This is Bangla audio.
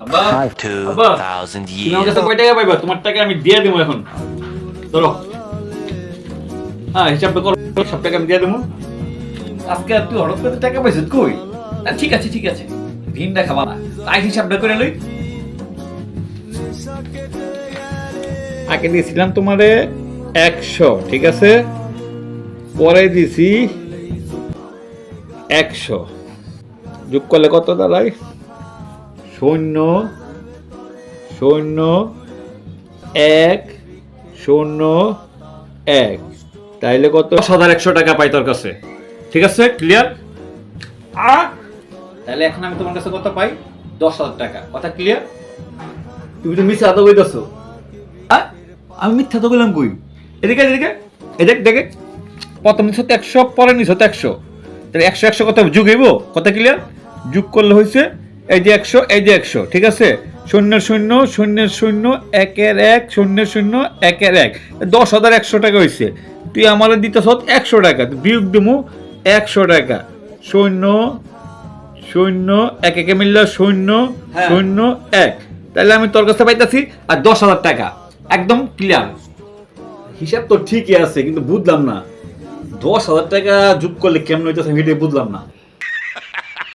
আব্বা 2000 তুমি আমার years. কাছে কয় টাকা পাইবা? তোমার টাকা আমি দিয়ে দেবো এখন। ধরো। হ্যাঁ, হিসাবটা করো, সব টাকা আমি দিয়ে দেবো। আজকে তুই হঠাৎ করে টাকা পাইছিস কই? ঠিক আছে ঠিক আছে, দিনটা খাবা না, তাই হিসাবটা করে লই। আগে দিয়েছিলাম তোমারে 100, ঠিক আছে, পরে দিছি 100, যোগ করলে কত দাঁড়ায়? 0 0 1 0 1, তাইলে কত? 10,100 টাকা পাই তোর কাছে, ঠিক আছে, ক্লিয়ার? তাহলে এখন আমি তোমার কাছে কত পাই? 10,000 টাকা, কথা ক্লিয়ার? তুমি তো মিথ্যা তো কইতাছো। আমি মিথ্যা তো বললাম কই? এদিকে এদিকে, এদিক দেখে, প্রথম নিছো 100, পরে নিছো 100, তাহলে 100 100 কত যোগ হইব? কথা ক্লিয়ার? যোগ করলে হইছে এই যে 100, এই যে 100, ঠিক আছে, 0 0 0 0 1 1 0 0 1 1, 10,100 টাকা হইছে। তুই আমারে দিতেছ 100 টাকা, বিয়োগ দিমু 100 টাকা, 0 0 1 1 মিললে 0 0 1, তাহলে আমি তোর কাছে পাইতাছি আর 10,000 টাকা, একদম ক্লিয়ার। হিসাব তো ঠিকই আছে, কিন্তু বুঝলাম না 10,000 টাকা যোগ করলে কেমন হইতেছে, আমি বুঝলাম না।